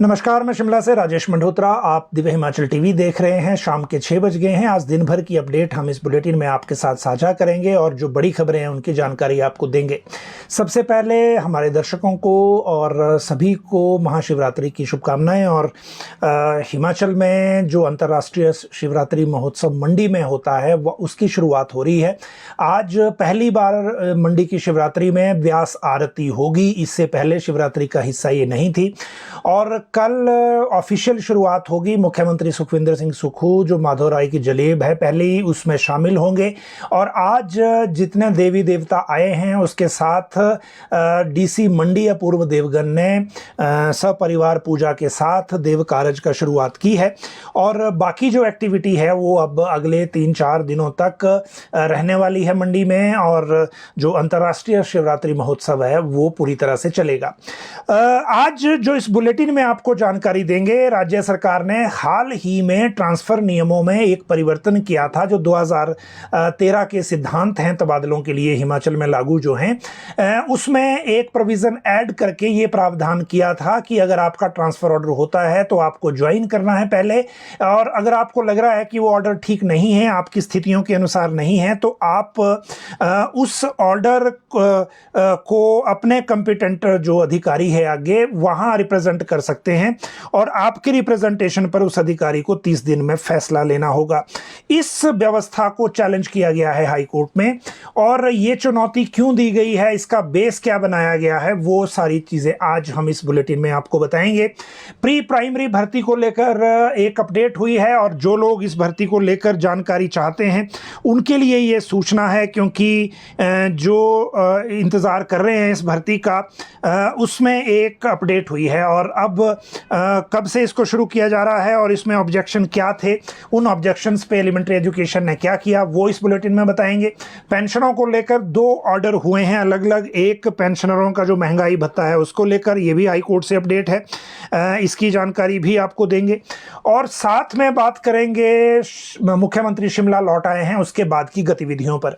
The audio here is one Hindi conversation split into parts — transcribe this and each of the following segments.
नमस्कार, मैं शिमला से राजेश मंडोत्रा। आप दिव्य हिमाचल टीवी देख रहे हैं। शाम के 6 बज गए हैं। आज दिन भर की अपडेट हम इस बुलेटिन में आपके साथ साझा करेंगे और जो बड़ी खबरें हैं उनकी जानकारी आपको देंगे। सबसे पहले हमारे दर्शकों को और सभी को महाशिवरात्रि की शुभकामनाएं। और हिमाचल में जो अंतर्राष्ट्रीय शिवरात्रि महोत्सव मंडी में होता है वह उसकी शुरुआत हो रही है। आज पहली बार मंडी की शिवरात्रि में व्यास आरती होगी। इससे पहले शिवरात्रि का हिस्सा ये नहीं थी और कल ऑफिशियल शुरुआत होगी। मुख्यमंत्री सुखविंदर सिंह सुक्खू जो माधव राय की जलेब है पहली, उसमें शामिल होंगे। और आज जितने देवी देवता आए हैं उसके साथ डीसी मंडी अपूर्व देवगन ने सपरिवार पूजा के साथ देव कारज का शुरुआत की है। और बाकी जो एक्टिविटी है वो अब अगले 3-4 दिनों तक रहने वाली है मंडी में। और जो अंतर्राष्ट्रीय शिवरात्रि महोत्सव है वो पूरी तरह से चलेगा। आज जो इस बुलेटिन में आपको जानकारी देंगे, राज्य सरकार ने हाल ही में ट्रांसफर नियमों में एक परिवर्तन किया था। जो 2013 के सिद्धांत हैं तबादलों के लिए हिमाचल में लागू जो हैं, उसमें एक प्रोविजन ऐड करके ये प्रावधान किया था कि अगर आपका ट्रांसफर ऑर्डर होता है तो आपको ज्वाइन करना है पहले। और अगर आपको लग रहा है कि वो ऑर्डर ठीक नहीं है, आपकी स्थितियों के अनुसार नहीं है, तो आप उस ऑर्डर को अपने कंपिटेंट जो अधिकारी है आगे वहां रिप्रेजेंट कर सकते हैं और आपके रिप्रेजेंटेशन पर उस अधिकारी को 30 दिन में फैसला लेना होगा। इस व्यवस्था को चैलेंज किया गया है हाई कोर्ट में। और ये चुनौती क्यों दी गई है, इसका बेस क्या बनाया गया है, वो सारी चीजें आज हम इस बुलेटिन में आपको बताएंगे। प्री प्राइमरी भर्ती को लेकर एक अपडेट हुई है और जो लोग इस भर्ती को लेकर जानकारी चाहते हैं उनके लिए ये सूचना है, क्योंकि जो इंतजार कर रहे हैं इस भर्ती का उसमें एक अपडेट हुई है। और अब कब से इसको शुरू किया जा रहा है और इसमें ऑब्जेक्शन क्या थे, उन ऑब्जेक्शंस पे एलिमेंट्री एजुकेशन ने क्या किया वो इस बुलेटिन में बताएंगे। पेंशनों को लेकर 2 ऑर्डर हुए हैं अलग अलग। एक पेंशनरों का जो महंगाई भत्ता है उसको लेकर, ये भी हाई कोर्ट से अपडेट है, इसकी जानकारी भी आपको देंगे। और साथ में बात करेंगे, मुख्यमंत्री शिमला लौट आए हैं, उसके बाद की गतिविधियों पर।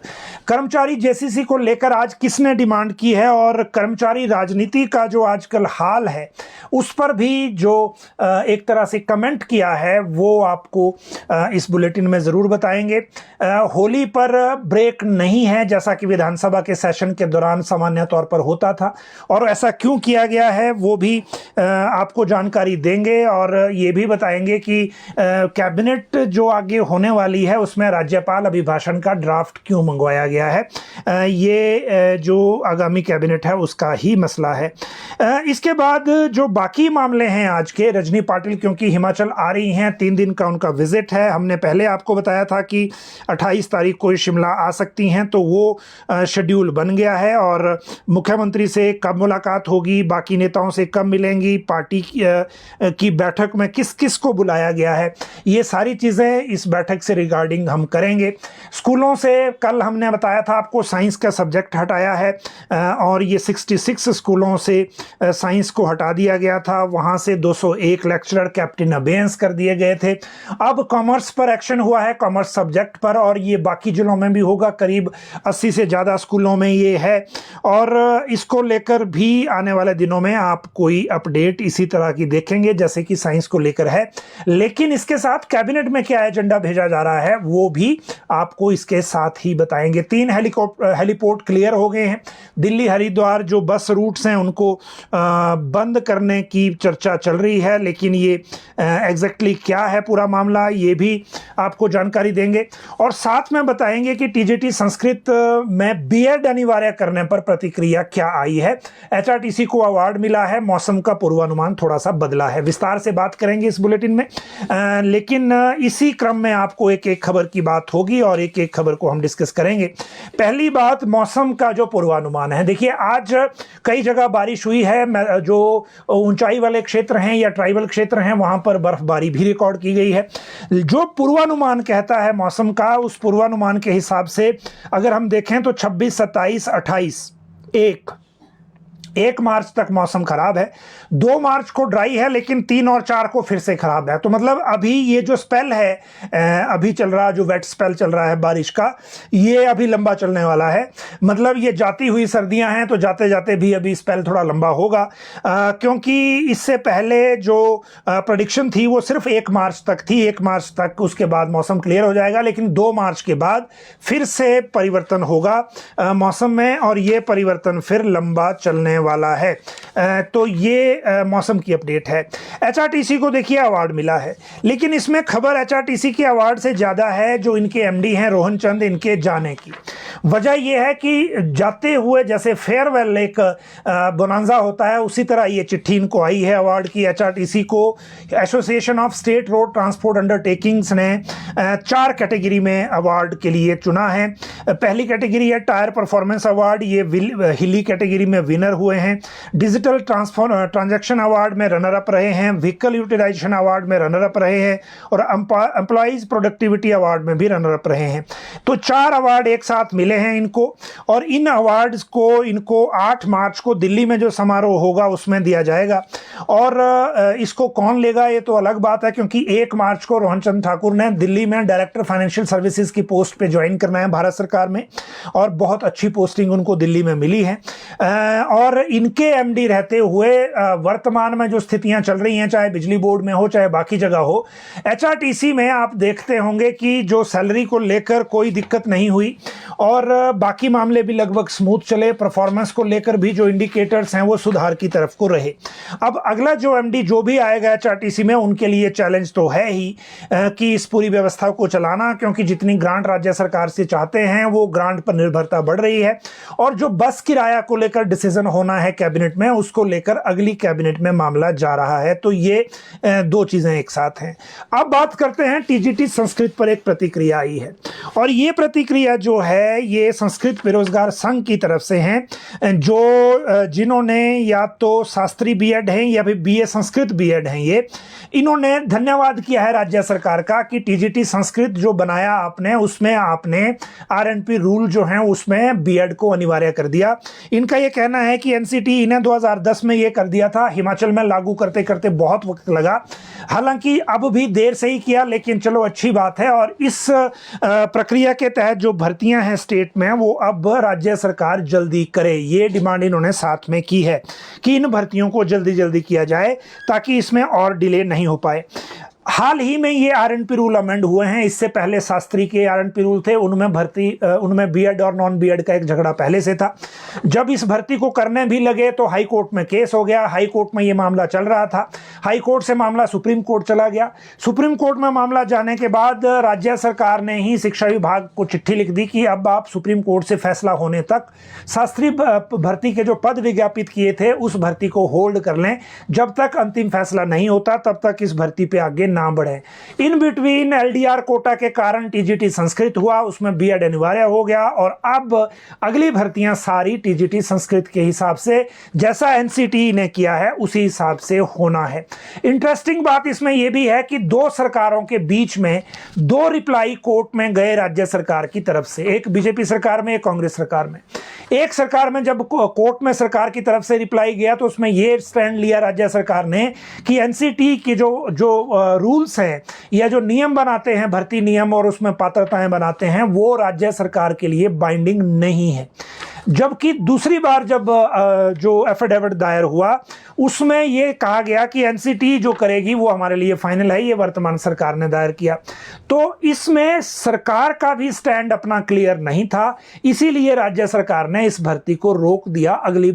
कर्मचारी जेसीसी को लेकर आज किसने डिमांड की है और कर्मचारी राजनीति का जो आजकल हाल है उस पर भी जो एक तरह से कमेंट किया है वो आपको इस बुलेटिन में जरूर बताएंगे। होली पर ब्रेक नहीं है जैसा कि विधानसभा के सेशन के दौरान सामान्य तौर पर होता था, और ऐसा क्यों किया गया है वो भी आपको जानकारी देंगे। और ये भी बताएंगे कि कैबिनेट जो आगे होने वाली है उसमें राज्यपाल अभिभाषण का ड्राफ्ट क्यों मंगवाया गया है। ये जो आगामी कैबिनेट है उसका ही मसला है। इसके बाद जो बाकी मामले हैं आज के, रजनी पाटिल क्योंकि हिमाचल आ रही हैं, 3 दिन का उनका विजिट है। हमने पहले आपको बताया था कि 28 तारीख को शिमला आ सकती हैं, तो वो शेड्यूल बन गया है। और मुख्यमंत्री से कब मुलाकात होगी, बाकी नेताओं से कब मिलेंगी, पार्टी की बैठक में किस किस को बुलाया गया है, ये सारी चीज़ें इस बैठक से रिगार्डिंग हम करेंगे। स्कूलों से कल हमने बताया था आपको साइंस का सब्जेक्ट हटाया है और ये 66 स्कूलों से साइंस को हटा दिया गया था। वहाँ से 201 लेक्चरर कैप्टन अबेंस कर दिए गए थे। अब कॉमर्स पर एक्शन हुआ है, कॉमर्स सब्जेक्ट पर, और ये बाकी जिलों में भी होगा। करीब 80 से ज़्यादा स्कूलों में ये है और इसको लेकर भी आने वाले दिनों में आप कोई अपडेट इसी तरह की देखेंगे जैसे कि साइंस को लेकर है। लेकिन इसके साथ कैबिनेट में क्या एजेंडा भेजा जा रहा है वो भी आपको इसके साथ ही बताएंगे। 3 हेलीपोर्ट क्लियर हो गए हैं। दिल्ली हरिद्वार जो बस रूट्स हैं उनको बंद करने की चर्चा चल रही है, लेकिन ये एग्जैक्टली क्या है पूरा मामला ये भी आपको जानकारी देंगे। और साथ में बताएंगे कि टीजीटी संस्कृत में बीएड अनिवार्य करने पर प्रतिक्रिया क्या आई है। एचआरटीसी को अवार्ड मिला है, मौसम का पूर्वानुमान थोड़ा सा बदला है, विस्तार से बात करेंगे इस बुलेटिन में। लेकिन इसी क्रम में आपको एक एक खबर की बात होगी और एक एक खबर को हम डिस्कस करेंगे। पहली बात, मौसम का जो पूर्वानुमान है। देखिए, आज कई जगह बारिश हुई है। जो ऊंचाई वाले क्षेत्र हैं या ट्राइबल क्षेत्र हैं वहां पर बर्फबारी भी रिकॉर्ड की गई है। जो पूर्वानुमान कहता है मौसम का, उस पूर्वानुमान के हिसाब से अगर हम देखें तो 26, 27, 28, 1 1 मार्च तक मौसम खराब है, 2 मार्च को ड्राई है, लेकिन 3 और 4 को फिर से खराब है। तो मतलब अभी ये जो स्पेल है, अभी चल रहा जो वेट स्पेल चल रहा है बारिश का, ये अभी लंबा चलने वाला है। मतलब ये जाती हुई सर्दियां हैं, तो जाते जाते भी अभी स्पेल थोड़ा लंबा होगा, क्योंकि इससे पहले जो प्रेडिक्शन थी वो सिर्फ 1 मार्च तक थी, 1 मार्च तक, उसके बाद मौसम क्लियर हो जाएगा। लेकिन 2 मार्च के बाद फिर से परिवर्तन होगा मौसम में, और ये परिवर्तन फिर लंबा चलने वाला है। तो ये मौसम की अपडेट है। एचआरटीसी को देखिए अवार्ड मिला है, लेकिन इसमें खबर एचआरटीसी के अवार्ड से ज़्यादा है जो इनके एमडी हैं रोहन चंद, इनके जाने की। वजह यह है कि जाते हुए जैसे फेयरवेल एक बोनांजा होता है, उसी तरह ये चिट्ठी इनको आई है अवार्ड की। एचआरटीसी को association of state road transport undertakings ने 4 कैटेगरी में अवार्ड के लिए चुना है। पहली कैटेगरी है टायर परफॉर्मेंस अवार्ड, ये हिली कैटेगरी में विनर हुए हैं। डिजिटल ट्रांजैक्शन अवार्ड में रनर अप रहे हैं, व्हीकल यूटिलाइजेशन अवार्ड में रनर अप रहे हैं, और एम्प्लॉइज प्रोडक्टिविटी अवार्ड में भी रनर अप रहे हैं। तो 4 अवार्ड एक साथ मिले हैं इनको, और इन अवार्ड्स को इनको 8 मार्च को दिल्ली में जो समारोह होगा उसमें दिया जाएगा। और इसको कौन लेगा ये तो अलग बात है, क्योंकि 1 मार्च को रोहन चंद ठाकुर ने दिल्ली में डायरेक्टर फाइनेंशियल सर्विसेज की पोस्ट पे ज्वाइन करना है भारत सरकार में, और बहुत अच्छी पोस्टिंग उनको दिल्ली में मिली है। और इनके एमडी रहते हुए वर्तमान में जो स्थितियां चल रही हैं, चाहे बिजली बोर्ड में हो चाहे बाकी जगह हो, एचआरटीसी में आप देखते होंगे कि जो सैलरी को लेकर कोई दिक्कत नहीं हुई, और बाकी मामले भी लगभग स्मूथ चले। परफॉर्मेंस को लेकर भी जो इंडिकेटर्स हैं वो सुधार की तरफ को रहे। अब अगला जो एमडी जो भी आएगा एचआरटीसी में, उनके लिए चैलेंज तो है ही कि इस पूरी व्यवस्था को चलाना, क्योंकि जितनी ग्रांट राज्य सरकार से चाहते हैं वो ग्रांट पर निर्भरता बढ़ रही है, और जो बस किराया को लेकर डिसीजन होना है कैबिनेट में, उसको लेकर अगली कैबिनेट में मामला जा रहा है। तो ये 2 चीजें एक साथ हैं। अब बात करते हैं टीजीटी संस्कृत पर एक प्रतिक्रिया आई है, और ये प्रतिक्रिया जो है ये संस्कृत बेरोजगार संघ की तरफ से है, जो जिन्होंने या तो शास्त्री बीएड हैं या फिर बीए संस्कृत बीएड हैं, ये इन्होंने धन्यवाद किया है राज्य सरकार का कि टीजीटी संस्कृत जो बनाया आपने, उसमें आपने आरएनपी रूल जो है उसमें बीएड को अनिवार्य कर दिया। इनका ये कहना है कि एनसीटी इन्हें 2010 में ये कर दिया था, हिमाचल में लागू करते करते बहुत वक्त लगा, हालांकि अब भी देर से ही किया, लेकिन चलो अच्छी बात है। और इस प्रक्रिया के तहत जो भर्तियां हैं स्टेट में, वो अब राज्य सरकार जल्दी करे, ये डिमांड इन्होंने साथ में की है कि इन भर्तियों को जल्दी जल्दी किया जाए ताकि इसमें और डिले नहीं हो पाए। हाल ही में ये आरएनपी रूल अमेंड हुए हैं, इससे पहले शास्त्री के आरएनपी रूल थे, उनमें बीएड और नॉन बीएड का एक झगड़ा पहले से था। जब इस भर्ती को करने भी लगे तो हाई कोर्ट में केस हो गया, हाई कोर्ट में ये मामला चल रहा था, हाई कोर्ट से मामला सुप्रीम कोर्ट चला गया। सुप्रीम कोर्ट में मामला जाने के बाद राज्य सरकार ने ही शिक्षा विभाग को चिट्ठी लिख दी कि अब आप सुप्रीम कोर्ट से फैसला होने तक शास्त्री भर्ती के जो पद विज्ञापित किए थे उस भर्ती को होल्ड कर लें, जब तक अंतिम फैसला नहीं होता तब तक इस भर्ती पे आगे ना बढ़े। इन बिटवीन एलडीआर कोटा के कारण टीजीटी संस्कृत हुआ, उसमें बीएड अनिवार्य हो गया, और अब अगली भर्तियां सारी टीजीटी संस्कृत के हिसाब से, जैसा एनसीटी ने किया है उसी हिसाब से होना है। इंटरेस्टिंग बात इसमें यह भी है कि 2 सरकारों के बीच में 2 रिप्लाई कोर्ट में गए राज्य सरकार की तरफ से, एक बीजेपी सरकार में एक कांग्रेस सरकार में। एक सरकार में जब कोर्ट में सरकार की तरफ से रिप्लाई गया तो उसमें यह स्टैंड लिया राज्य सरकार ने कि एनसीटी की जो रूल्स हैं या जो नियम बनाते हैं, भर्ती नियम और उसमें पात्रताएं बनाते हैं, वो राज्य सरकार के लिए बाइंडिंग नहीं है। जबकि दूसरी बार जब जो एफिडेविट दायर हुआ उसमें यह कहा गया कि एनसीटी जो करेगी वो हमारे लिए फाइनल है, ये वर्तमान सरकार ने दायर किया। तो इसमें सरकार का भी स्टैंड अपना क्लियर नहीं था, इसीलिए राज्य सरकार ने इस भर्ती को रोक दिया अगली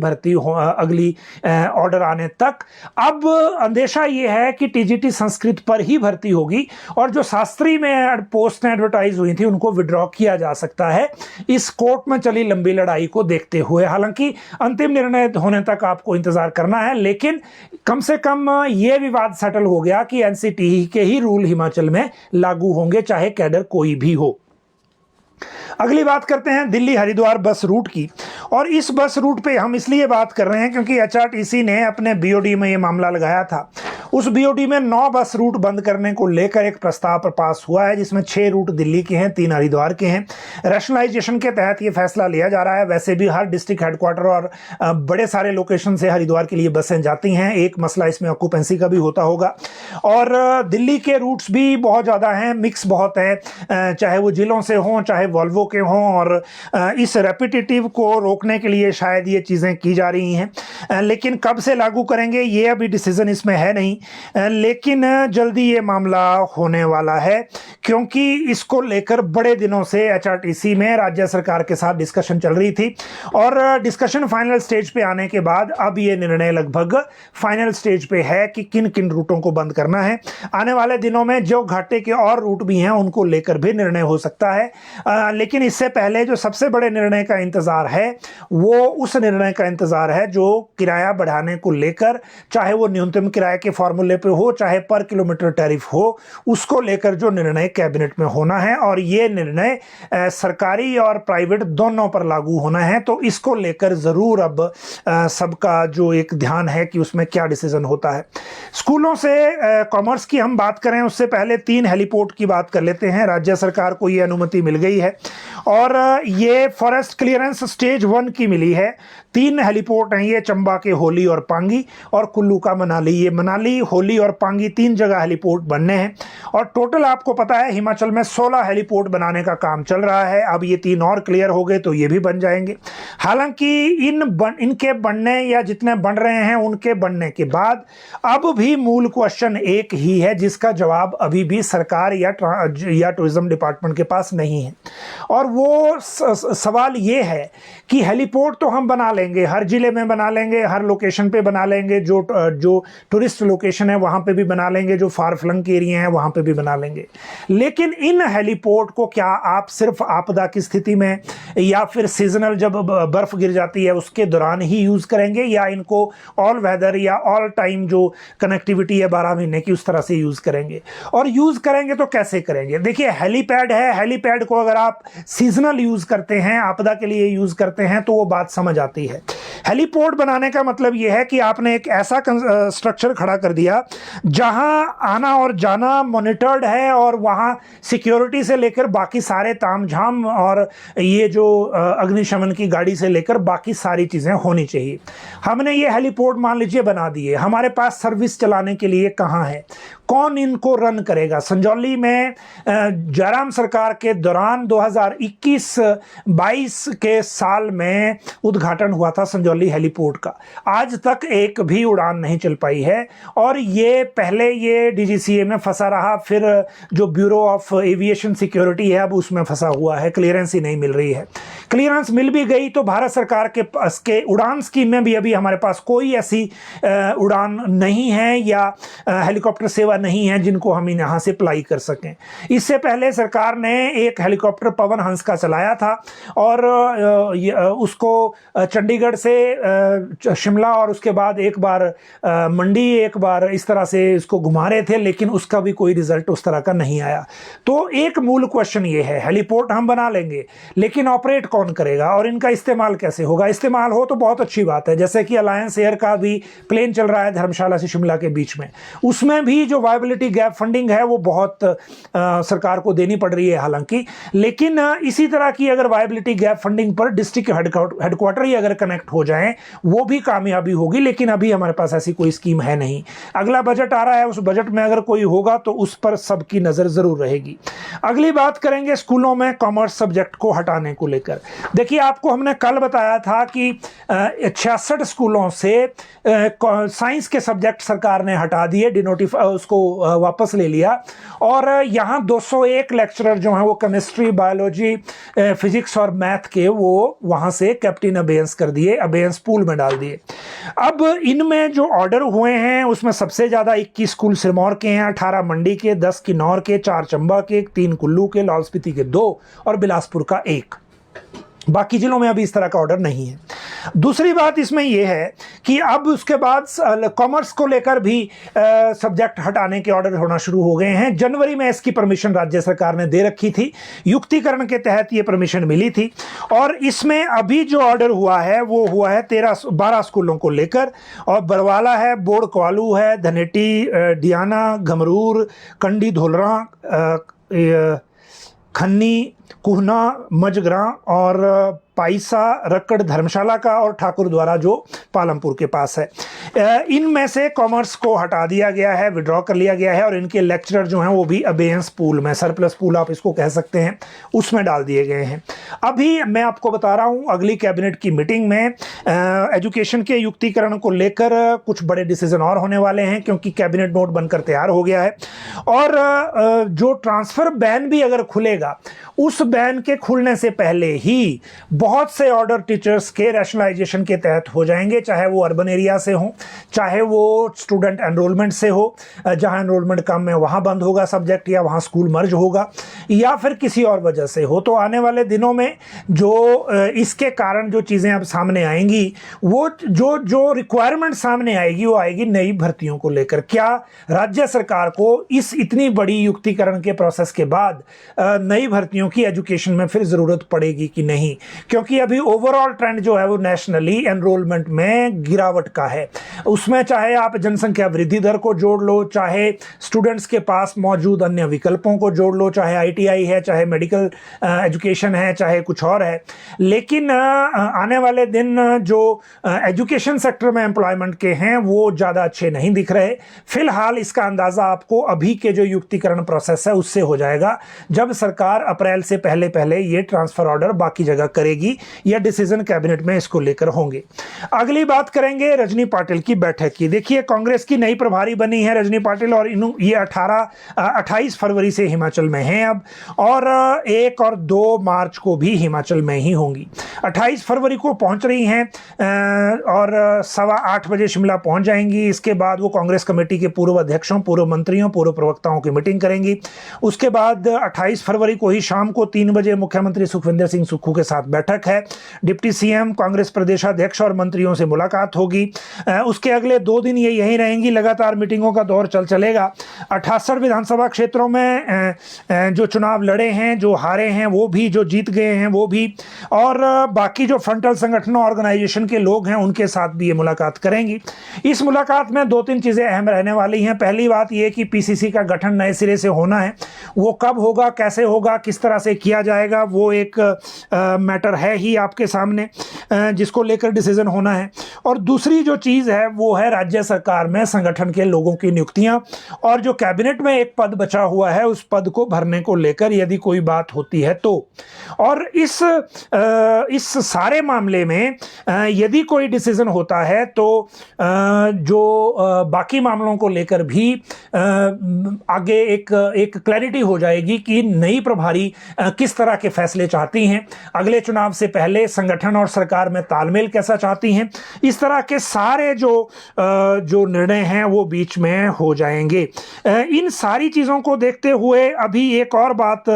ऑर्डर आने तक। अब अंदेशा ये है कि टीजीटी संस्कृत पर ही भर्ती होगी, और जो शास्त्री में पोस्ट एडवर्टाइज हुई थी उनको विड्रॉ किया जा सकता है इस कोर्ट में चली लंबी लड़ाई को देखते हुए। हालांकि अंतिम निर्णय होने तक आपको इंतजार करना है, लेकिन कम से कम यह विवाद सेटल हो गया कि एनसीटी के ही रूल हिमाचल में लागू होंगे, चाहे कैडर कोई भी हो। अगली बात करते हैं दिल्ली हरिद्वार बस रूट की, और इस बस रूट पे हम इसलिए बात कर रहे हैं क्योंकि एचआरटीसी ने अपने बीओडी में ये मामला लगाया था। उस बीओडी में 9 बस रूट बंद करने को लेकर एक प्रस्ताव पास हुआ है, जिसमें 6 रूट दिल्ली के हैं, 3 हरिद्वार के हैं। रैशनलाइजेशन के तहत ये फैसला लिया जा रहा है। वैसे भी हर डिस्ट्रिक्ट हेडक्वार्टर और बड़े सारे लोकेशन से हरिद्वार के लिए बसें जाती हैं। एक मसला इसमें ऑक्यूपेंसी का भी होता होगा। और दिल्ली के रूट्स भी बहुत ज़्यादा हैं, मिक्स बहुत है, चाहे वो जिलों से हों चाहे वॉल्वो के हों। और इस रेपिटेटिव को रोकने के लिए शायद ये चीज़ें की जा रही हैं, लेकिन कब से लागू करेंगे ये अभी डिसीजन इसमें है नहीं, लेकिन जल्दी ये मामला होने वाला है, क्योंकि इसको लेकर बड़े दिनों से एचआरटीसी में राज्य सरकार के साथ डिस्कशन चल रही थी। और डिस्कशन फाइनल स्टेज पे आने के बाद अब ये निर्णय लगभग फाइनल स्टेज पे है कि किन किन रूटों को बंद करना है। आने वाले दिनों में जो घाटे के और रूट भी हैं उनको लेकर भी निर्णय हो सकता है, लेकिन इससे पहले जो सबसे बड़े निर्णय का इंतजार है वो उस निर्णय का इंतजार है जो किराया बढ़ाने को लेकर, चाहे वो न्यूनतम किराए के फॉर्मूले पे हो चाहे पर किलोमीटर टैरिफ हो, उसको लेकर जो निर्णय कैबिनेट में होना है। और ये निर्णय सरकारी और प्राइवेट दोनों पर लागू होना है, तो इसको लेकर ज़रूर अब सबका जो एक ध्यान है कि उसमें क्या डिसीजन होता है। स्कूलों से कॉमर्स की हम बात करें उससे पहले 3 हेलीपोर्ट की बात कर लेते हैं। राज्य सरकार को ये अनुमति मिल गई है और ये फॉरेस्ट क्लियरेंस स्टेज 1 की मिली है। 3 हेलीपोर्ट हैं ये, चंबा के होली और पांगी और कुल्लू का मनाली। ये मनाली, होली और पांगी 3 जगह हेलीपोर्ट बनने हैं और टोटल आपको पता है हिमाचल में 16 हेलीपोर्ट बनाने का काम चल रहा है। अब ये 3 और क्लियर हो गए तो ये भी बन जाएंगे। हालांकि इनके बनने या जितने बन रहे हैं उनके बनने के बाद अब भी मूल क्वेश्चन एक ही है, जिसका जवाब अभी भी सरकार या टूरिज्म डिपार्टमेंट के पास नहीं है। और वो सवाल ये है कि हेलीपोर्ट तो हम बना लेंगे, हर जिले में बना लेंगे, हर लोकेशन पे बना लेंगे, जो टूरिस्ट लोकेशन है वहाँ पे भी बना लेंगे, जो फार फ्लंग एरिया है वहाँ पे भी बना लेंगे। लेकिन इन हेलीपोर्ट को क्या आप सिर्फ आपदा की स्थिति में या फिर सीजनल जब बर्फ गिर जाती है उसके दौरान ही यूज़ करेंगे, या इनको ऑल वेदर या ऑल टाइम जो कनेक्टिविटी है 12 महीने की उस तरह से यूज़ करेंगे? और यूज़ करेंगे तो कैसे करेंगे? देखिए, हेलीपैड है, हेलीपैड को अगर आप सीजनल यूज़ करते हैं, आपदा के लिए यूज़ करते हैं तो वो बात समझ आती है। हेलीपोर्ट बनाने का मतलब ये है कि आपने एक ऐसा स्ट्रक्चर खड़ा कर दिया जहां आना और जाना मॉनिटर्ड है और वहां सिक्योरिटी से लेकर बाकी सारे तामझाम और ये जो अग्निशमन की गाड़ी से लेकर बाकी सारी चीज़ें होनी चाहिए। हमने ये हेलीपोर्ट मान लीजिए बना दिए, हमारे पास सर्विस चलाने के लिए कहाँ है, कौन इनको रन करेगा? संजौली में जयराम सरकार के दौरान 2021-22 के साल में उद्घाटन हुआ था संजौली हेलीपोर्ट का। आज तक एक भी उड़ान नहीं चल पाई है और ये पहले ये डीजीसीए में फंसा रहा, फिर जो ब्यूरो ऑफ एविएशन सिक्योरिटी है अब उसमें फंसा हुआ है, क्लियरेंस ही नहीं मिल रही है। क्लियरेंस मिल भी गई तो भारत सरकार के उड़ान स्कीम में भी अभी हमारे पास कोई ऐसी उड़ान नहीं है या हेलीकॉप्टर सेवा नहीं है जिनको हम यहां से अप्लाई कर सकें। इससे पहले सरकार ने एक हेलीकॉप्टर पवन हंस का चलाया था और उसको चंडीगढ़ से शिमला और उसके बाद एक बार मंडी, एक बार इस तरह से इसको घुमा रहे थे, लेकिन उसका भी कोई रिजल्ट उस तरह का नहीं आया। तो एक मूल क्वेश्चन ये है, हेलीपोर्ट हम बना लेंगे लेकिन ऑपरेट कौन करेगा और इनका इस्तेमाल कैसे होगा? इस्तेमाल हो तो बहुत अच्छी बात है, जैसे कि अलायंस एयर का भी प्लेन चल रहा है धर्मशाला से शिमला के बीच में, उसमें भी जो वायबिलिटी गैप फंडिंग है वो बहुत सरकार को देनी पड़ रही है हालांकि, लेकिन इसी तरह की अगर वायबिलिटी गैप फंडिंग पर डिस्ट्रिक्ट हेडक्वार्टर ही अगर कनेक्ट हो जाएं वो भी कामयाबी होगी, लेकिन अभी हमारे पास ऐसी कोई स्कीम है नहीं। अगला बजट आ रहा है, उस बजट में अगर कोई होगा तो उस पर सबकी नजर जरूर रहेगी। अगली बात करेंगे स्कूलों में कॉमर्स सब्जेक्ट को हटाने को लेकर। देखिए, आपको हमने कल बताया था कि 66 स्कूलों से साइंस के सब्जेक्ट सरकार ने हटा दिए, उसको वापस ले लिया और यहाँ 201 लेक्चरर जो हैं वो केमिस्ट्री, बायोलॉजी, फिजिक्स और मैथ के वो वहाँ से कैप्टन अबेयंस कर दिए, अबेयंस पूल में डाल दिए। अब इनमें जो ऑर्डर हुए हैं उसमें सबसे ज़्यादा 21 स्कूल सिरमौर के हैं, 18 मंडी के, 10 किन्नौर के, 4 चंबा के, 3 कुल्लू के, लाहौल स्पीति के 2 और बिलासपुर का 1। बाकी जिलों में अभी इस तरह का ऑर्डर नहीं है। दूसरी बात इसमें यह है कि अब उसके बाद कॉमर्स को लेकर भी सब्जेक्ट हटाने के ऑर्डर होना शुरू हो गए हैं। जनवरी में इसकी परमिशन राज्य सरकार ने दे रखी थी, युक्तिकरण के तहत ये परमिशन मिली थी। और इसमें अभी जो ऑर्डर हुआ है वो हुआ है 12 स्कूलों को लेकर, और बरवाला है, बोर्ड क्वालू है, धनेटी, डियाना, घमरूर, कंडी धोलरा, खन्नी, कुहना, मजगरा और पाइसा, रक्कड़ धर्मशाला का, और ठाकुर द्वारा जो पालमपुर के पास है। इनमें से कॉमर्स को हटा दिया गया है, विड्रॉ कर लिया गया है, और इनके लेक्चरर जो हैं वो भी अबेयंस पूल में, सरप्लस पूल आप इसको कह सकते हैं, उसमें डाल दिए गए हैं। अभी मैं आपको बता रहा हूं अगली कैबिनेट की मीटिंग में एजुकेशन के युक्तिकरण को लेकर कुछ बड़े डिसीजन और होने वाले हैं, क्योंकि कैबिनेट नोट बनकर तैयार हो गया है। और जो ट्रांसफर बैन भी अगर खुलेगा, उस बैन के खुलने से पहले ही बहुत से ऑर्डर टीचर्स के रैशनलाइजेशन के तहत हो जाएंगे, चाहे वो अर्बन एरिया से हो, चाहे वो स्टूडेंट एनरोलमेंट से हो, जहां एनरोलमेंट कम है वहां बंद होगा सब्जेक्ट, या वहां स्कूल मर्ज होगा, या फिर किसी और वजह से हो। तो आने वाले दिनों में जो इसके कारण जो चीज़ें अब सामने आएंगी, वो जो रिक्वायरमेंट सामने आएगी वो आएगी नई भर्तियों को लेकर। क्या राज्य सरकार को इस इतनी बड़ी युक्तिकरण के प्रोसेस के बाद नई भर्तियों की एजुकेशन में फिर ज़रूरत पड़ेगी कि नहीं? क्योंकि अभी ओवरऑल ट्रेंड जो है वो नेशनली एनरोलमेंट में गिरावट का है। उसमें चाहे आप जनसंख्या वृद्धि दर को जोड़ लो, चाहे स्टूडेंट्स के पास मौजूद अन्य विकल्पों को जोड़ लो, चाहे ITI है, चाहे मेडिकल एजुकेशन है, चाहे कुछ और है, लेकिन आने वाले दिन जो एजुकेशन सेक्टर में एम्प्लॉयमेंट के हैं वो ज़्यादा अच्छे नहीं दिख रहे। फिलहाल इसका अंदाज़ा आपको अभी के जो युक्तिकरण प्रोसेस है उससे हो जाएगा, जब सरकार अप्रैल से पहले ये ट्रांसफर ऑर्डर बाकी जगह करेगी या डिसीजन कैबिनेट में इसको लेकर होंगे। अगली बात करेंगे रजनी पाटिल की बैठक की। देखिए, कांग्रेस की नई प्रभारी बनी है रजनी पाटिल, और ये 28 फरवरी से हिमाचल में हैं अब, और 1 और 2 मार्च को भी हिमाचल में ही होंगी। 28 फरवरी को पहुंच रही हैं और 8:15 बजे शिमला पहुंच जाएंगी। इसके बाद वो कांग्रेस कमेटी के पूर्व अध्यक्षों, पूर्व मंत्रियों, पूर्व प्रवक्ताओं की मीटिंग करेंगी। उसके बाद 28 फरवरी को ही शाम को 3 बजे मुख्यमंत्री सुखविंदर सिंह सुक्खू के साथ बैठक है। डिप्टी CM, कांग्रेस प्रदेशाध्यक्ष और मंत्रियों से मुलाकात होगी। उसके अगले 2 दिन ये यहीं रहेंगी, लगातार मीटिंगों का दौर चलेगा। 68 विधानसभा क्षेत्रों में जो चुनाव लड़े हैं, जो हारे हैं वो भी, जो जीत गए हैं वो भी, और बाकी जो फ्रंटल संगठनों, ऑर्गेनाइजेशन के लोग हैं उनके साथ भी ये मुलाकात करेंगी। इस मुलाकात में 2-3 चीज़ें अहम रहने वाली हैं। पहली बात ये कि PCC का गठन नए सिरे से होना है, वो कब होगा, कैसे होगा, किस तरह से किया जाएगा, वो एक मैटर है ही आपके सामने, जिसको लेकर डिसीजन होना है। और दूसरी जो चीज़ है वो है राज्य सरकार में संगठन के लोगों की नियुक्तियां, और जो कैबिनेट में एक पद बचा हुआ है उस पद को भरने को लेकर यदि कोई बात होती है तो। और इस सारे मामले में यदि कोई डिसीजन होता है तो जो बाकी मामलों को लेकर भी आगे एक क्लैरिटी हो जाएगी कि नई प्रभारी किस तरह के फैसले चाहती हैं, अगले चुनाव से पहले संगठन और सरकार में तालमेल कैसा चाहती हैं। इस तरह के सारे जो निर्णय हैं वो बीच में हो जाएंगे। इन सारी चीज़ों को देखते हुए अभी एक और बात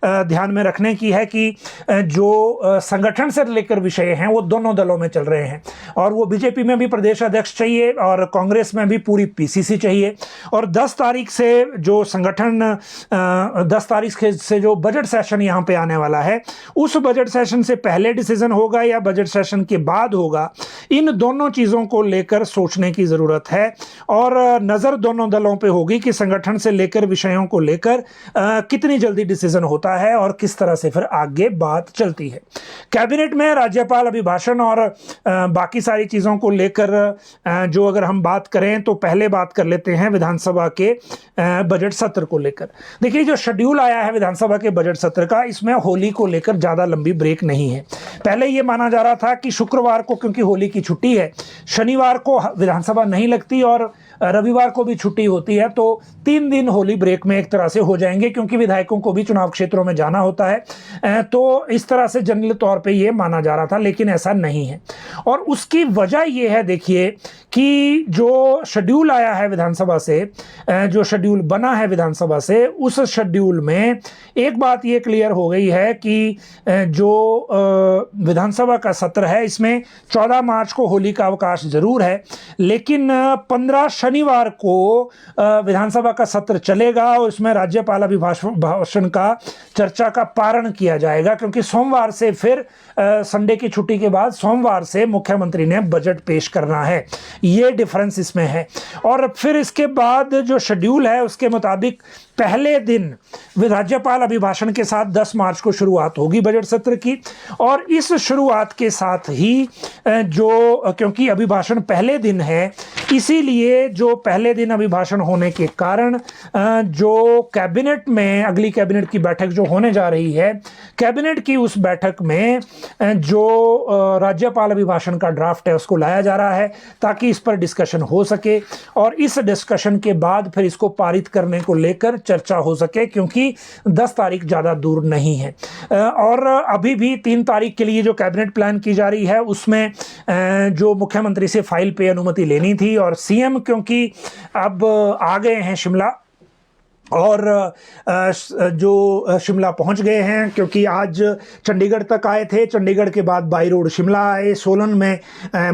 ध्यान में रखने की है कि जो संगठन से लेकर विषय हैं वो दोनों दलों में चल रहे हैं, और वो बीजेपी में भी प्रदेश अध्यक्ष चाहिए और कांग्रेस में भी पूरी PCC चाहिए। और 10 तारीख से जो संगठन 10 तारीख से जो बजट सेशन यहाँ पे आने वाला है, उस बजट सेशन से पहले डिसीजन होगा या बजट सेशन के बाद होगा, इन दोनों चीज़ों को लेकर सोचने की ज़रूरत है। और नज़र दोनों दलों पे होगी कि संगठन से लेकर विषयों को लेकर कितनी जल्दी डिसीजन होता है और किस तरह से फिर आगे बात चलती है। कैबिनेट में राज्यपाल अभिभाषण और बाकी सारी चीज़ों को लेकर जो अगर हम बात करें तो पहले बात कर लेते हैं विधानसभा के बजट सत्र को लेकर। देखिए, जो शेड्यूल आया है विधानसभा के बजट सत्र का, इसमें होली को लेकर ज़्यादा लंबी ब्रेक नहीं है। पहले ये माना जा रहा था कि शुक्रवार को, क्योंकि होली की छुट्टी है, शनिवार को विधानसभा नहीं लगती और रविवार को भी छुट्टी होती है, तो 3 दिन होली ब्रेक में एक तरह से हो जाएंगे, क्योंकि विधायकों को भी चुनाव क्षेत्रों में जाना होता है। तो इस तरह से जनरल तौर पे ये माना जा रहा था, लेकिन ऐसा नहीं है। और उसकी वजह ये है, देखिए, कि जो शेड्यूल आया है विधानसभा से, जो शेड्यूल बना है विधानसभा से, उस शेड्यूल में एक बात ये क्लियर हो गई है कि जो विधानसभा का सत्र है, इसमें 14 मार्च को होली का अवकाश जरूर है, लेकिन 15 शनिवार को विधानसभा का सत्र चलेगा और इसमें राज्यपाल अभिभाषण का चर्चा का पारण किया जाएगा, क्योंकि सोमवार से फिर संडे की छुट्टी के बाद सोमवार से मुख्यमंत्री ने बजट पेश करना है। ये डिफरेंस इसमें है। और फिर इसके बाद जो शेड्यूल है उसके मुताबिक पहले दिन राज्यपाल अभिभाषण के साथ 10 मार्च को शुरुआत होगी बजट सत्र की, और इस शुरुआत के साथ ही क्योंकि अभिभाषण पहले दिन है, इसीलिए जो पहले दिन अभिभाषण होने के कारण जो कैबिनेट में अगली कैबिनेट की बैठक जो होने जा रही है, कैबिनेट की उस बैठक में जो राज्यपाल अभिभाषण का ड्राफ्ट है उसको लाया जा रहा है, ताकि इस पर डिस्कशन हो सके और इस डिस्कशन के बाद फिर इसको पारित करने को लेकर चर्चा हो सके, क्योंकि 10 तारीख ज़्यादा दूर नहीं है। और अभी भी 3 तारीख के लिए जो कैबिनेट प्लान की जा रही है उसमें जो मुख्यमंत्री से फाइल पे अनुमति लेनी थी, और सीएम क्योंकि अब आ गए हैं शिमला, और जो शिमला पहुंच गए हैं, क्योंकि आज चंडीगढ़ तक आए थे, चंडीगढ़ के बाद बाई रोड शिमला आए, सोलन में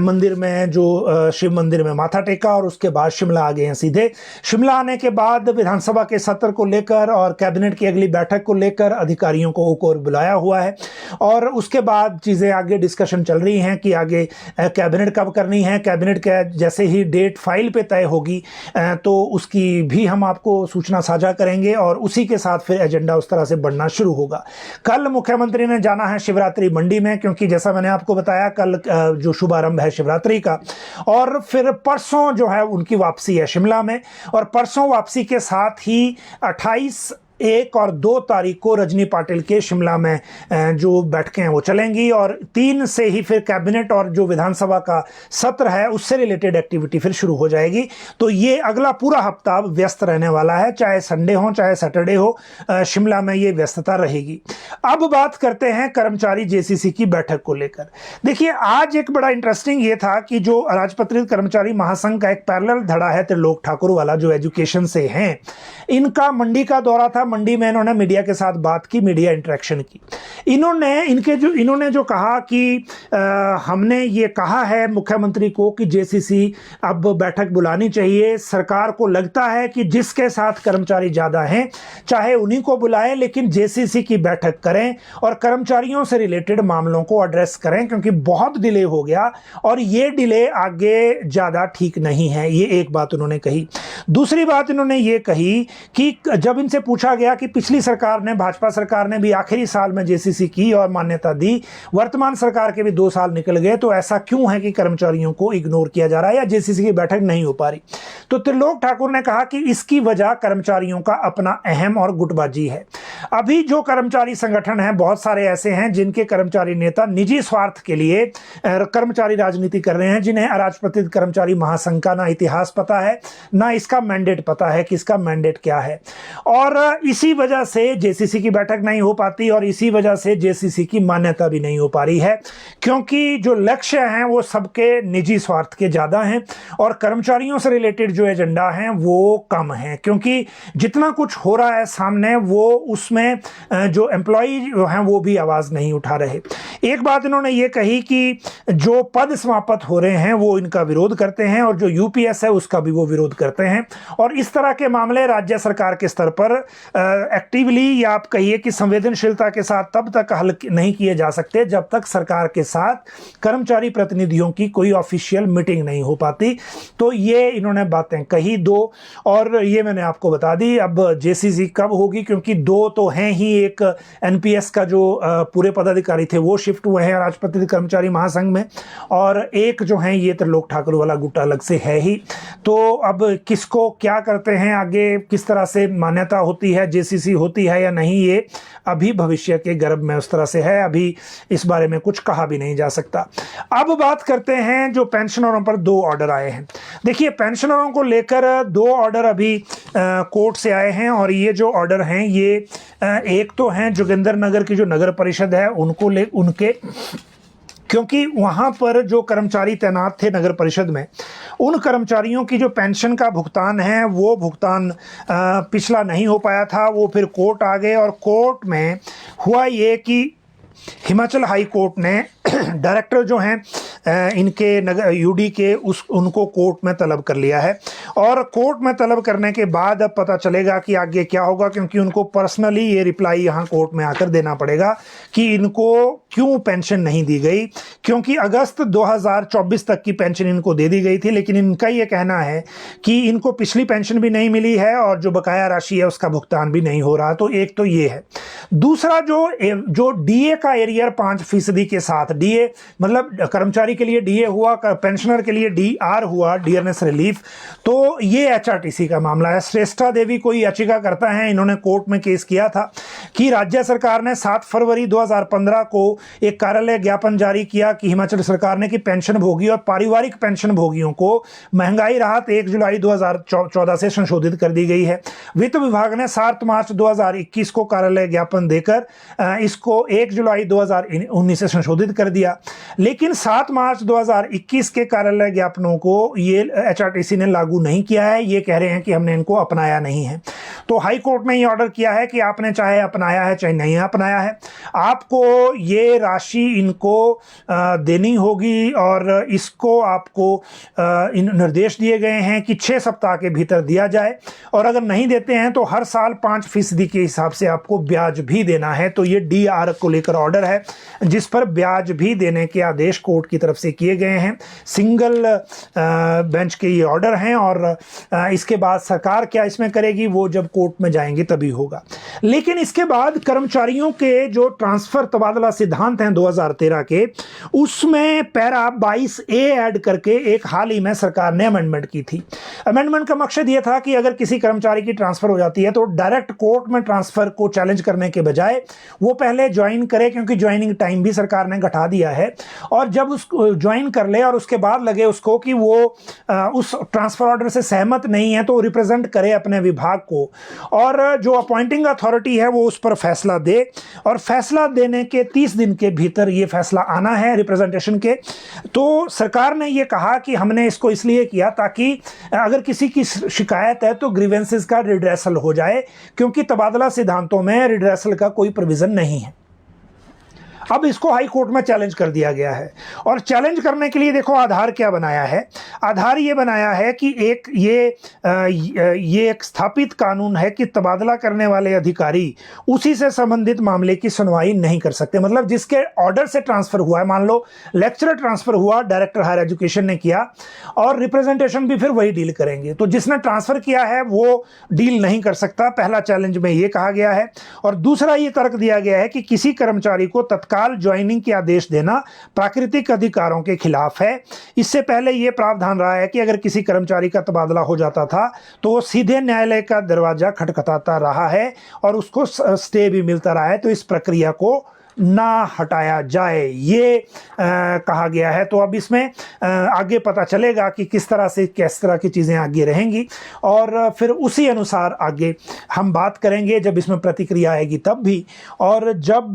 मंदिर में जो शिव मंदिर में माथा टेका, और उसके बाद शिमला आ गए हैं सीधे। शिमला आने के बाद विधानसभा के सत्र को लेकर और कैबिनेट की अगली बैठक को लेकर अधिकारियों को ओर बुलाया हुआ है, और उसके बाद चीज़ें आगे डिस्कशन चल रही हैं कि आगे कैबिनेट कब करनी है। कैबिनेट का जैसे ही डेट फाइल पे तय होगी तो उसकी भी हम आपको सूचना साझा करेंगे, और उसी के साथ फिर एजेंडा उस तरह से बढ़ना शुरू होगा। कल मुख्यमंत्री ने जाना है शिवरात्रि मंडी में, क्योंकि जैसा मैंने आपको बताया कल जो शुभारंभ है शिवरात्रि का, और फिर परसों जो है उनकी वापसी है शिमला में, और परसों वापसी के साथ ही 28, 1 और 2 तारीख को रजनी पाटिल के शिमला में जो बैठकें हैं वो चलेंगी, और 3 से ही फिर कैबिनेट और जो विधानसभा का सत्र है उससे रिलेटेड एक्टिविटी फिर शुरू हो जाएगी। तो ये अगला पूरा हफ्ता व्यस्त रहने वाला है, चाहे संडे हो चाहे सैटरडे हो, शिमला में ये व्यस्तता रहेगी। अब बात करते हैं कर्मचारी जेसीसी की बैठक को लेकर। देखिए, आज एक बड़ा इंटरेस्टिंग ये था कि जो अराजपत्रित कर्मचारी महासंघ का एक पैरेलल धड़ा है त्रिलोक ठाकुर वाला, जो एजुकेशन से हैं, इनका मंडी का दौरा था। मंडी में इन्होंने मीडिया के साथ बात की, मीडिया इंटरेक्शन की। इन्होंने जो कहा कि हमने ये कहा है मुख्यमंत्री को कि जेसीसी अब बैठक बुलानी चाहिए। सरकार को लगता है कि जिसके साथ कर्मचारी ज़्यादा हैं चाहे उन्हीं को बुलाएं, लेकिन जेसीसी की बैठक करें और कर्मचारियों से रिलेटेड मामलों को एड्रेस करें, क्योंकि बहुत डिले हो गया और ये डिले आगे ज़्यादा ठीक नहीं है। ये एक बात उन्होंने कही। दूसरी बात इन्होंने ये कही कि जब इनसे पूछा गया कि पिछली सरकार ने, भाजपा सरकार ने भी आखिरी साल में जेसीसी की और मान्यता दी, वर्तमान सरकार के भी 2 साल निकल गए, तो ऐसा क्यों है कि कर्मचारियों को इग्नोर किया जा रहा है या जेसीसी की बैठक नहीं हो पा रही। तो त्रिलोक ठाकुर ने कहा कि इसकी वजह कर्मचारियों का अपना अहम और गुटबाजी है। अभी जो कर्मचारी संगठन है, बहुत सारे ऐसे हैं जिनके कर्मचारी नेता निजी स्वार्थ के लिए कर्मचारी राजनीति कर रहे हैं, जिन्हें अराजपत्रित कर्मचारी महासंघ का ना इतिहास पता है, ना इसका मैंडेट पता है कि इसका मैंडेट क्या है। और इसी वजह से जेसीसी की बैठक नहीं हो पाती और इसी वजह से जेसीसी की मान्यता भी नहीं हो पा रही है, क्योंकि जो लक्ष्य हैं वो सबके निजी स्वार्थ के ज़्यादा हैं और कर्मचारियों से रिलेटेड जो एजेंडा हैं वो कम हैं, क्योंकि जितना कुछ हो रहा है सामने वो उसमें जो एम्प्लॉई हैं वो भी आवाज़ नहीं उठा रहे। एक बात इन्होंने ये कही कि जो पद समाप्त हो रहे हैं वो इनका विरोध करते हैं और जो यूपीएस है उसका भी वो विरोध करते हैं, और इस तरह के मामले राज्य सरकार के स्तर पर एक्टिवली या आप कहिए कि संवेदनशीलता के साथ तब तक हल नहीं किए जा सकते जब तक सरकार के साथ कर्मचारी प्रतिनिधियों की कोई ऑफिशियल मीटिंग नहीं हो पाती। तो ये इन्होंने बातें कही 2, और ये मैंने आपको बता दी। अब जेसीसी कब होगी, क्योंकि 2 तो हैं ही, एक एनपीएस का जो पूरे पदाधिकारी थे वो शिफ्ट हुए हैं अराजपत्रित कर्मचारी महासंघ में, और एक जो है ये त्रिलोक ठाकुर वाला गुट अलग से है ही। तो अब किसको क्या करते हैं आगे, किस तरह से मान्यता होती है, जेसीसी होती है या नहीं, ये अभी भविष्य के गर्भ में उस तरह से है, अभी इस बारे में कुछ कहा भी नहीं जा सकता। अब बात करते हैं जो पेंशनरों पर 2 ऑर्डर आए हैं। देखिए, पेंशनरों को लेकर 2 ऑर्डर अभी कोर्ट से आए हैं और ये जो ऑर्डर हैं ये एक तो हैं जोगिंदर नगर की जो नगर परिषद है उनके क्योंकि वहाँ पर जो कर्मचारी तैनात थे नगर परिषद में, उन कर्मचारियों की जो पेंशन का भुगतान है वो भुगतान पिछला नहीं हो पाया था। वो फिर कोर्ट आ गए और कोर्ट में हुआ ये कि हिमाचल हाई कोर्ट ने डायरेक्टर जो हैं इनके नगर यूडी के उनको कोर्ट में तलब कर लिया है और कोर्ट में तलब करने के बाद अब पता चलेगा कि आगे क्या होगा, क्योंकि उनको पर्सनली ये रिप्लाई यहाँ कोर्ट में आकर देना पड़ेगा कि इनको क्यों पेंशन नहीं दी गई, क्योंकि अगस्त 2024 तक की पेंशन इनको दे दी गई थी, लेकिन इनका ये कहना है कि इनको पिछली पेंशन भी नहीं मिली है और जो बकाया राशि है उसका भुगतान भी नहीं हो रहा। तो एक तो ये है। दूसरा जो डीए का एरियर 5% के साथ, डीए मतलब कर्मचारी के लिए डीए हुआ, पेंशनर के लिए डीआर हुआ, डियरनेस रिलीफ, तो ये एचआरटीसी का मामला है। श्रेष्ठा देवी कोई याचिका करता है, इन्होंने कोर्ट में केस किया था कि राज्य सरकार ने 7 फरवरी 2015 को एक कार्यालय ज्ञापन जारी किया कि हिमाचल सरकार ने कि पेंशन भोगी और पारिवारिक पेंशन भोगियों को महंगाई राहत 1 जुलाई 2014 से संशोधित कर दी गई है। वित्त विभाग ने 7 मार्च 2021 को कार्यालय ज्ञापन देकर इसको 1 जुलाई 2019 से संशोधित कर दिया, लेकिन 7 मार्च 2021 के कार्यालय ज्ञापनों को ये एचआरटीसी ने लागू नहीं किया है। ये कह रहे हैं कि हमने इनको अपनाया नहीं है। तो हाई कोर्ट ने ये ऑर्डर किया है कि आपने चाहे अपनाया है चाहे नहीं अपनाया है, आपको ये राशि इनको देनी होगी और इसको आपको इन निर्देश दिए गए हैं कि 6 सप्ताह के भीतर दिया जाए और अगर नहीं देते हैं तो हर साल 5% के हिसाब से आपको ब्याज भी देना है। तो ये डीआर को लेकर ऑर्डर है जिस पर ब्याज भी देने के आदेश कोर्ट की तरफ से किए गए हैं। सिंगल बेंच के ये ऑर्डर हैं और इसके बाद सरकार क्या इसमें करेगी वो जब कोर्ट में जाएंगे तभी होगा। लेकिन इसके बाद कर्मचारियों के जो ट्रांसफर तबादला सिद्धांत हैं 2013 के, उसमें पैरा 22A ऐड करके एक हाल ही में सरकार ने अमेंडमेंट की थी। अमेंडमेंट का मकसद ये था कि अगर किसी कर्मचारी की ट्रांसफर हो जाती है तो डायरेक्ट कोर्ट में ट्रांसफर को चैलेंज करने के बजाय वो पहले ज्वाइन करे, क्योंकि ज्वाइनिंग टाइम भी सरकार ने घटा दिया है, और जब उसको ज्वाइन कर ले और उसके बाद लगे उसको कि वो उस ट्रांसफर ऑर्डर से सहमत नहीं है तो रिप्रेजेंट करे अपने विभाग को और जो अपॉइंटिंग अथॉरिटी है वो उस पर फैसला दे और फैसला देने के 30 दिन के भीतर ये फैसला आना है रिप्रेजेंटेशन के। तो सरकार ने ये कहा कि हमने इसको इसलिए किया ताकि अगर किसी की शिकायत है तो ग्रीवेंसेस का रिड्रेसल हो जाए, क्योंकि तबादला सिद्धांतों में रिड्रेसल का कोई प्रोविजन नहीं है। अब इसको हाई कोर्ट में चैलेंज कर दिया गया है और चैलेंज करने के लिए देखो आधार क्या बनाया है। आधार ये बनाया है कि ये एक स्थापित कानून है कि तबादला करने वाले अधिकारी उसी से संबंधित मामले की सुनवाई नहीं कर सकते। मतलब जिसके ऑर्डर से ट्रांसफर हुआ है, मान लो लेक्चरर ट्रांसफर हुआ, डायरेक्टर हायर एजुकेशन ने किया और रिप्रेजेंटेशन भी फिर वही डील करेंगे, तो जिसने ट्रांसफर किया है वो डील नहीं कर सकता। पहला चैलेंज में ये कहा गया है। और दूसरा ये तर्क दिया गया है कि किसी कर्मचारी को तत्काल ज्वाइनिंग के आदेश देना प्राकृतिक अधिकारों के खिलाफ है। इससे पहले यह प्रावधान रहा है कि अगर किसी कर्मचारी का तबादला हो जाता था तो वो सीधे न्यायालय का दरवाजा खटखटाता रहा है और उसको स्टे भी मिलता रहा है, तो इस प्रक्रिया को ना हटाया जाए, ये कहा गया है। तो अब इसमें आगे पता चलेगा कि किस तरह की चीज़ें आगे रहेंगी और फिर उसी अनुसार आगे हम बात करेंगे जब इसमें प्रतिक्रिया आएगी तब भी, और जब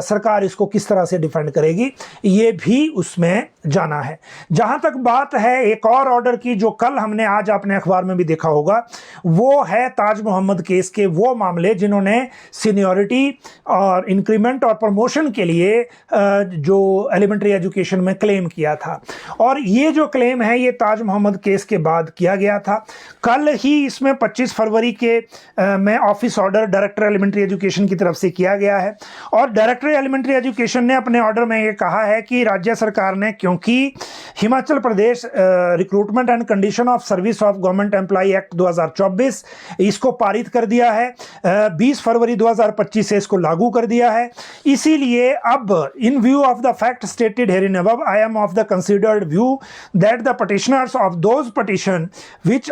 सरकार इसको किस तरह से डिफेंड करेगी ये भी उसमें जाना है। जहाँ तक बात है एक और ऑर्डर की जो कल हमने, आज आपने अखबार में भी देखा होगा, वो है ताज मोहम्मद केस के वो मामले जिन्होंने सीनियरिटी और इंक्रीमेंट और प्रमोशन के लिए जो एलिमेंट्री एजुकेशन में क्लेम किया था। और ये जो क्लेम है ये ताज मोहम्मद केस के बाद किया गया था। कल ही इसमें 25 फरवरी के में office order director elementary education की तरफ से किया गया है और डायरेक्टर एलिमेंट्री एजुकेशन ने अपने ऑर्डर में ये कहा है कि राज्य सरकार ने, क्योंकि Himachal Pradesh recruitment and condition of service of government employ act 2024 इसको पारित कर दिया है, 20 फरवरी 2025 से इसको लागू कर दिया है। इसीलिए अब इन view of the fact stated herein above, I am of the considered view that the petitioners of those petition which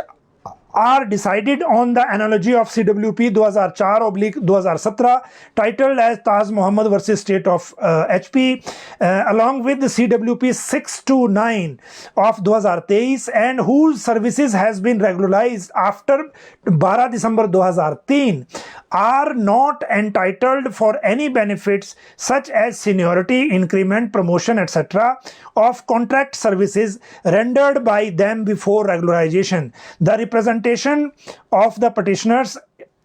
are decided on the analogy of CWP 2004/2017 titled as Taj Muhammad versus State of HP along with the CWP 629 of 2023 and whose services has been regularized after 12 December 2003 are not entitled for any benefits such as seniority, increment, promotion, etc. of contract services rendered by them before regularization. The representation of the petitioners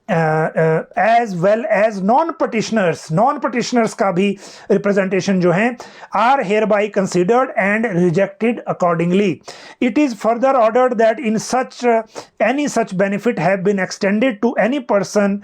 as well as non-petitioners का भी representation जो हैं are hereby considered and rejected accordingly. It is further ordered that in any such benefit have been extended to any person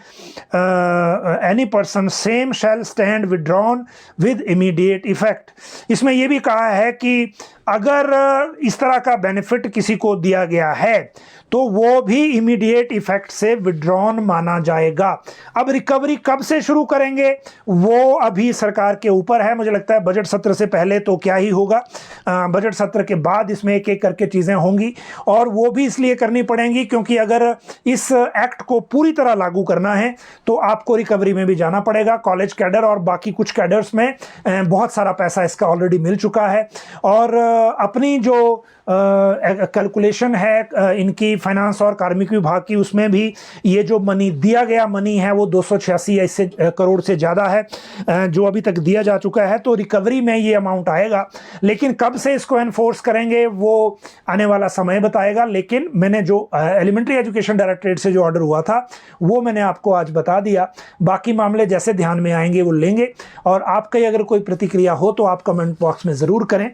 same shall stand withdrawn with immediate effect. इसमें ये भी कहा है कि अगर इस तरह का बेनिफिट किसी को दिया गया है तो वो भी इमीडिएट इफेक्ट से विड्रॉन माना जाएगा। अब रिकवरी कब से शुरू करेंगे वो अभी सरकार के ऊपर है। मुझे लगता है बजट सत्र से पहले तो क्या ही होगा, बजट सत्र के बाद इसमें एक एक करके चीज़ें होंगी और वो भी इसलिए करनी पड़ेंगी क्योंकि अगर इस एक्ट को पूरी तरह लागू करना है तो आपको रिकवरी में भी जाना पड़ेगा। कॉलेज कैडर और बाकी कुछ कैडर्स में बहुत सारा पैसा इसका ऑलरेडी मिल चुका है और अपनी जो कैलकुलेशन है इनकी फाइनेंस और कार्मिक विभाग की, उसमें भी ये जो मनी दिया गया मनी है वो 286 करोड़ से ज़्यादा है जो अभी तक दिया जा चुका है। तो रिकवरी में ये अमाउंट आएगा, लेकिन कब से इसको एनफोर्स करेंगे वो आने वाला समय बताएगा। लेकिन मैंने जो एलिमेंट्री एजुकेशन डायरेक्टरेट से जो ऑर्डर हुआ था वो मैंने आपको आज बता दिया। बाकी मामले जैसे ध्यान में आएंगे वो लेंगे और आपकी अगर कोई प्रतिक्रिया हो तो आप कमेंट बॉक्स में ज़रूर करें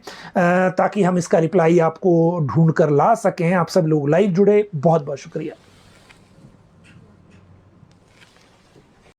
ताकि हम इसका रिप्लाई आपको ढूंढ कर ला सकें। आप सब लोग लाइव जुड़े, बहुत बहुत शुक्रिया।